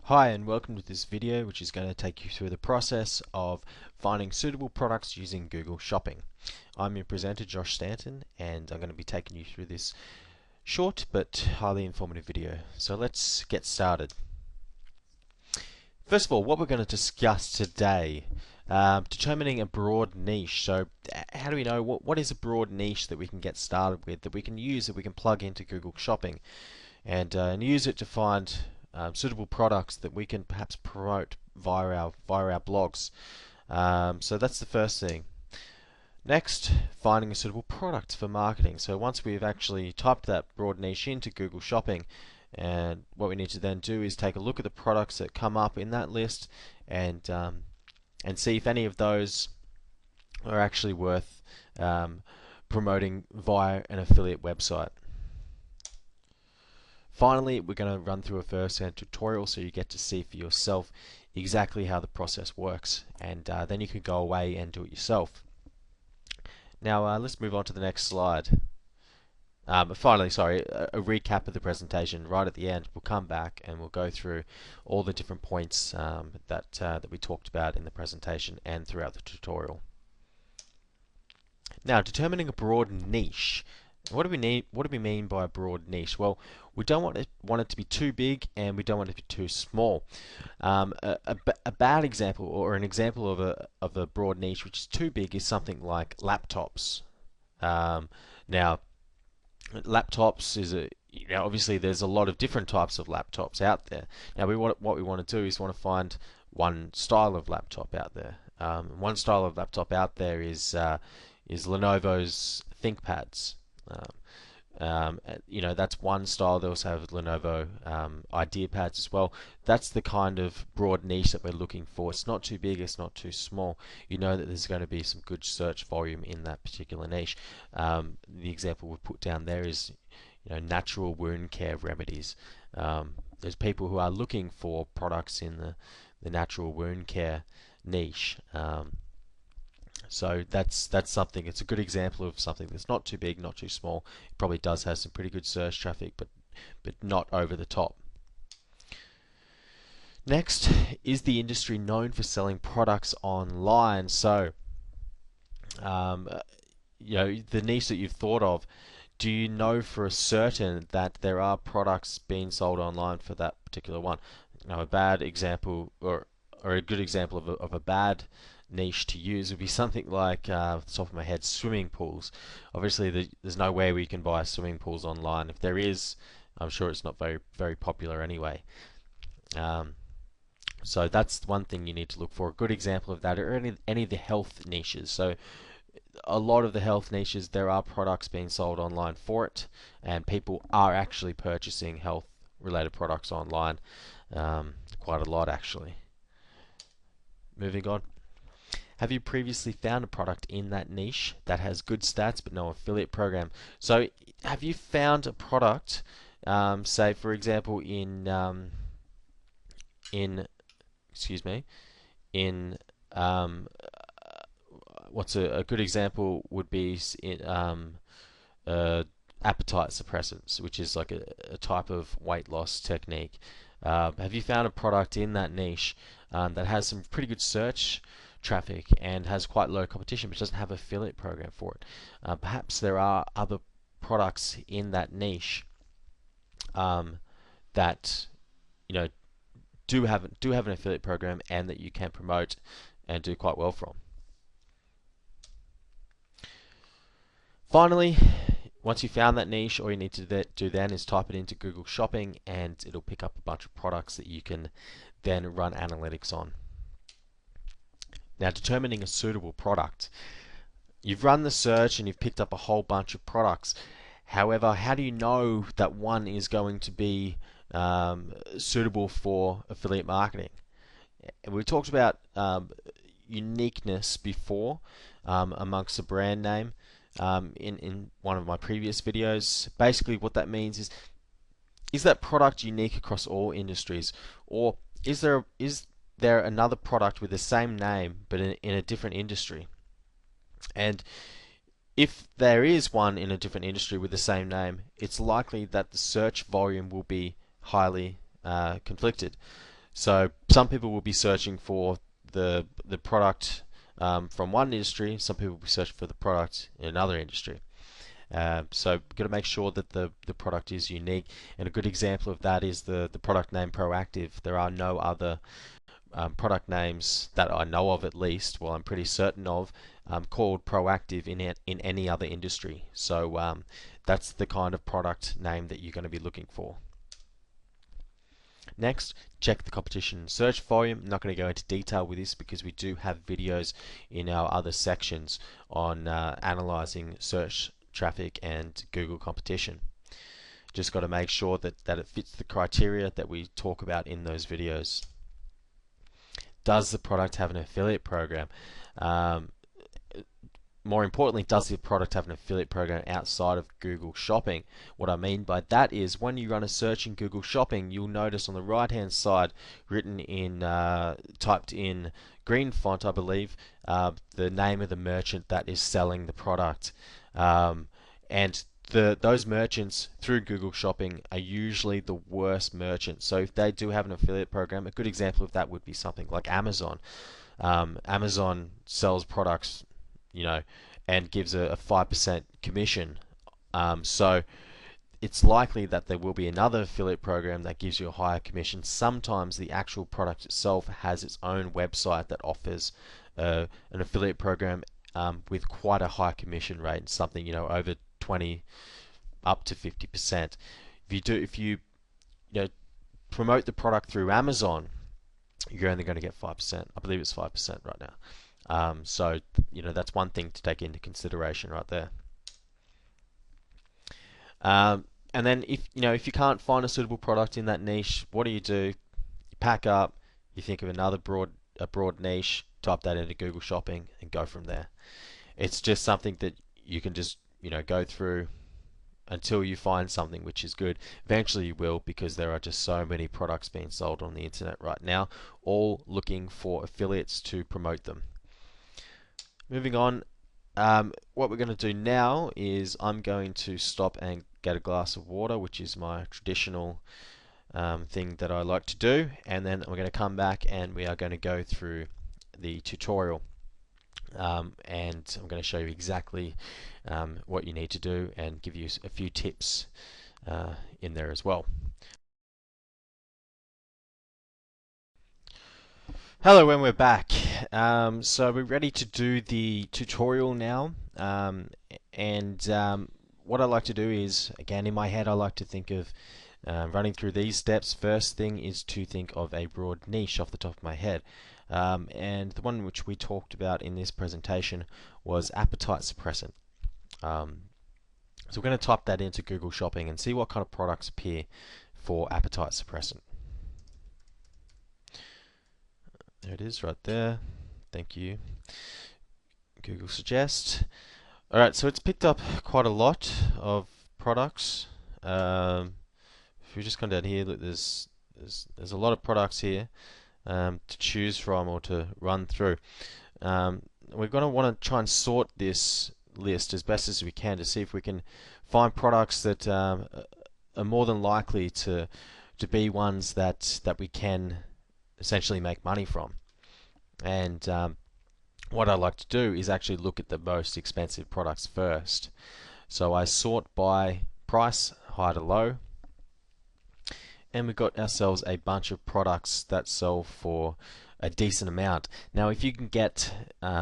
Hi and welcome to this video, which is going to take you through the process of finding suitable products using Google Shopping. I'm your presenter Josh Stanton, and I'm going to be taking you through this short but highly informative video. So let's get started. First of all, what we're going to discuss today, determining a broad niche. So how do we know what is a broad niche that we can get started with, that we can use, that we can plug into Google Shopping and use it to find suitable products that we can perhaps promote via our blogs. So that's the first thing. Next, finding a suitable product for marketing. So once we've actually typed that broad niche into Google Shopping, and what we need to then do is take a look at the products that come up in that list and see if any of those are actually worth promoting via an affiliate website. Finally, we're going to run through a first-hand tutorial so you get to see for yourself exactly how the process works, and then you can go away and do it yourself. Now let's move on to the next slide. Finally, sorry, a recap of the presentation right at the end. We'll come back and we'll go through all the different points that we talked about in the presentation and throughout the tutorial. Now, determining a broad niche. What do we need? What do we mean by a broad niche? Well, we don't want it to be too big, and we don't want it to be too small. A bad example, or an example of a broad niche which is too big, is something like laptops. Now, laptops is obviously there's a lot of different types of laptops out there. Now, what we want to do is want to find one style of laptop out there. One style of laptop out there is Lenovo's ThinkPads. That's one style. They also have Lenovo IdeaPads as well. That's the kind of broad niche that we're looking for. It's not too big, it's not too small. You know that there's going to be some good search volume in that particular niche. The example we put down there is natural wound care remedies. There's people who are looking for products in the natural wound care niche. So that's something. It's a good example of something that's not too big, not too small. It probably does have some pretty good search traffic, but not over the top. Next, is the industry known for selling products online? So, the niche that you've thought of, do you know for a certain that there are products being sold online for that particular one? A bad example or a good example of a bad niche to use would be something like, off the top of my head, swimming pools. Obviously, there's no way we can buy swimming pools online. If there is, I'm sure it's not very popular anyway. So that's one thing you need to look for. A good example of that are any of the health niches. So a lot of the health niches, there are products being sold online for it, and people are actually purchasing health-related products online, quite a lot actually. Moving on. Have you previously found a product in that niche that has good stats but no affiliate program? So have you found a product, say for example in what's a good example would be appetite suppressants, which is like a type of weight loss technique. Have you found a product in that niche that has some pretty good search traffic and has quite low competition but doesn't have an affiliate program for it? Perhaps there are other products in that niche that do have an affiliate program and that you can promote and do quite well from. Finally, once you found that niche, all you need to do then is type it into Google Shopping, and it'll pick up a bunch of products that you can then run analytics on. Now, determining a suitable product. You've run the search and you've picked up a whole bunch of products. However, how do you know that one is going to be suitable for affiliate marketing? We talked about uniqueness before amongst the brand name in one of my previous videos. Basically, what that means is that product unique across all industries, or is there another product with the same name but in a different industry? And if there is one in a different industry with the same name, it's likely that the search volume will be highly conflicted. So some people will be searching for the product from one industry. Some people will be searching for the product in another industry. So you've got to make sure that the product is unique. And a good example of that is the product name Proactive. There are no other product names that I know of, at least, well, I'm pretty certain of, called Proactive in any other industry. So that's the kind of product name that you're going to be looking for. Next, check the competition search volume. I'm not going to go into detail with this because we do have videos in our other sections on analyzing search traffic and Google competition. Just got to make sure that it fits the criteria that we talk about in those videos. Does the product have an affiliate program? More importantly, does the product have an affiliate program outside of Google Shopping? What I mean by that is when you run a search in Google Shopping, you'll notice on the right hand side, written in, typed in green font, I believe, the name of the merchant that is selling the product. And those merchants through Google Shopping are usually the worst merchants. So if they do have an affiliate program, a good example of that would be something like Amazon. Amazon sells products, and gives a 5% commission. So it's likely that there will be another affiliate program that gives you a higher commission. Sometimes the actual product itself has its own website that offers an affiliate program with quite a high commission rate, something over 20 up to 50%. If you promote the product through Amazon, you're only going to get 5%. I believe it's 5% right now. So that's one thing to take into consideration right there. And then if you can't find a suitable product in that niche, what do? You pack up, you think of another broad niche, type that into Google Shopping, and go from there. It's just something that you can just go through until you find something which is good. Eventually you will, because there are just so many products being sold on the internet right now, all looking for affiliates to promote them. Moving on, what we're going to do now is I'm going to stop and get a glass of water, which is my traditional thing that I like to do, and then we're going to come back and we are going to go through the tutorial. And I'm going to show you exactly what you need to do and give you a few tips in there as well. Hello, and we're back. So we're ready to do the tutorial now, and what I like to do is, again, in my head I like to think of running through these steps. First thing is to think of a broad niche off the top of my head, and the one which we talked about in this presentation was appetite suppressant. So we're going to type that into Google Shopping and see what kind of products appear for appetite suppressant. There it is right there. Thank you, Google Suggest. Alright, so it's picked up quite a lot of products. If we just come down here, look, there's a lot of products here to choose from or to run through. We're going to want to try and sort this list as best as we can to see if we can find products that are more than likely to be ones that we can essentially make money from. And what I like to do is actually look at the most expensive products first. So I sort by price, high to low, and we've got ourselves a bunch of products that sell for a decent amount. Now if you can get,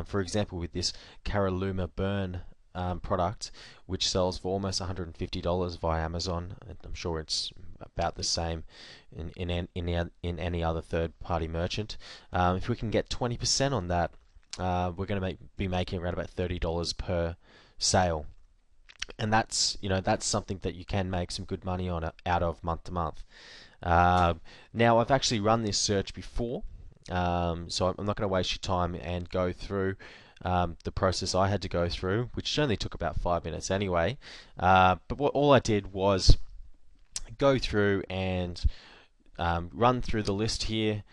for example, with this Caralluma Burn product, which sells for almost $150 via Amazon, I'm sure it's about the same in any other third-party merchant. If we can get 20% on that, we're going to be making around about $30 per sale, and that's something that you can make some good money on out of month to month. Now I've actually run this search before, so I'm not going to waste your time and go through the process I had to go through, which only took about 5 minutes anyway. But all I did was go through and run through the list here,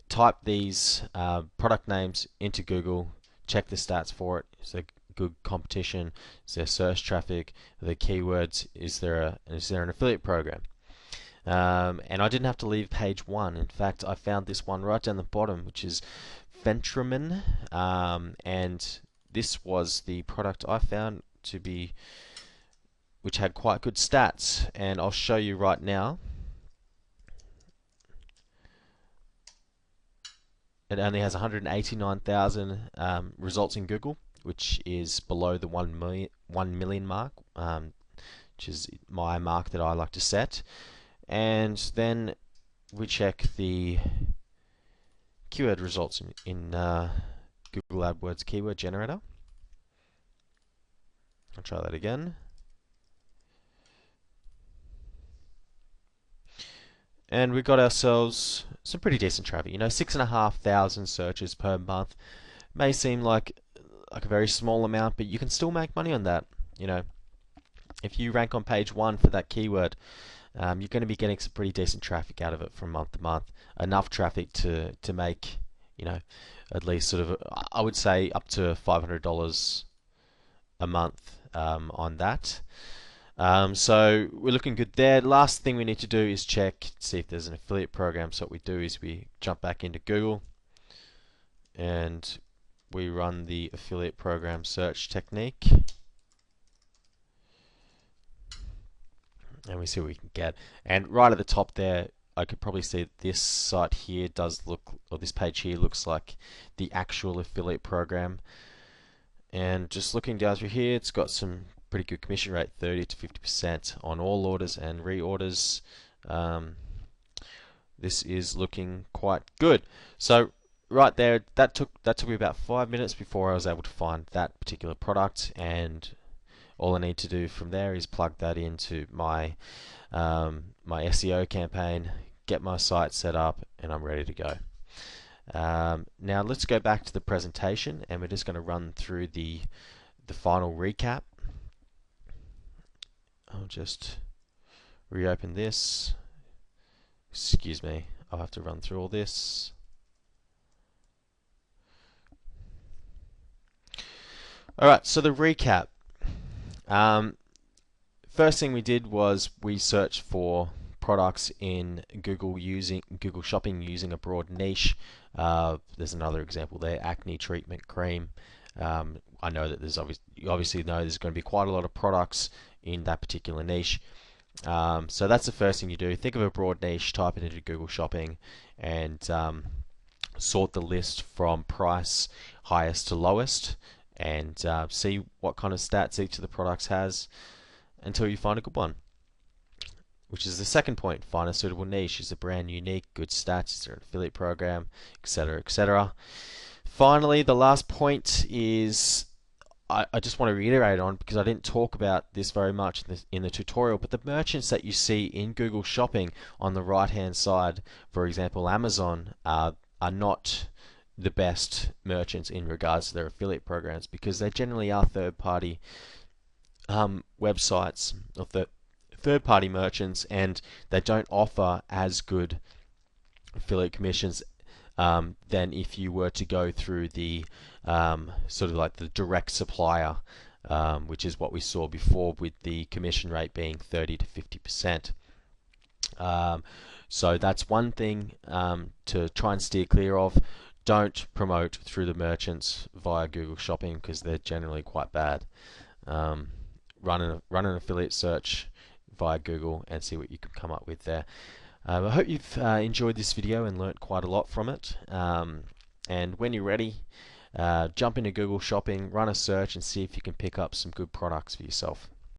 type these product names into Google, check the stats for it. Is there good competition? Is there search traffic? The keywords? Is there an affiliate program? And I didn't have to leave page 1. In fact, I found this one right down the bottom, which is Ventramin, and this was the product I found to be, which had quite good stats, and I'll show you right now. It only has 189,000 results in Google, which is below the 1 million mark, which is my mark that I like to set. And then we check the keyword results in Google AdWords keyword generator. I'll try that again. And we got ourselves some pretty decent traffic. 6,500 searches per month may seem like a very small amount, but you can still make money on that. If you rank on page 1 for that keyword, you're going to be getting some pretty decent traffic out of it from month to month. Enough traffic to make, at least sort of, I would say up to $500 a month on that. So we're looking good there. Last thing we need to do is check, see if there's an affiliate program. So what we do is we jump back into Google and we run the affiliate program search technique. And we see what we can get. And right at the top there, I could probably see this site here does look, or this page here looks like the actual affiliate program. And just looking down through here, it's got some pretty good commission rate, 30 to 50% on all orders and reorders. This is looking quite good. So right there, that took me about 5 minutes before I was able to find that particular product, and all I need to do from there is plug that into my my SEO campaign, get my site set up, and I'm ready to go. Now let's go back to the presentation, and we're just going to run through the final recap. I'll just reopen this. Excuse me, I'll have to run through all this. Alright, so the recap. First thing we did was we searched for products in Google Shopping using a broad niche. There's another example there, acne treatment cream. I know that you obviously know there's going to be quite a lot of products in that particular niche. So that's the first thing you do. Think of a broad niche, type it into Google Shopping, and sort the list from price highest to lowest, and see what kind of stats each of the products has until you find a good one. Which is the second point, find a suitable niche. Is the brand unique, good stats, is there an affiliate program, etc., etc. Finally, the last point is I just want to reiterate on, because I didn't talk about this very much in the tutorial, but the merchants that you see in Google Shopping on the right hand side, for example Amazon, are not the best merchants in regards to their affiliate programs, because they generally are third-party websites or third-party merchants, and they don't offer as good affiliate commissions than if you were to go through the sort of like the direct supplier, which is what we saw before, with the commission rate being 30 to 50%. So that's one thing to try and steer clear of. Don't promote through the merchants via Google Shopping, because they're generally quite bad. Run an affiliate search via Google and see what you can come up with there. I hope you've enjoyed this video and learnt quite a lot from it. And when you're ready, jump into Google Shopping, run a search, and see if you can pick up some good products for yourself.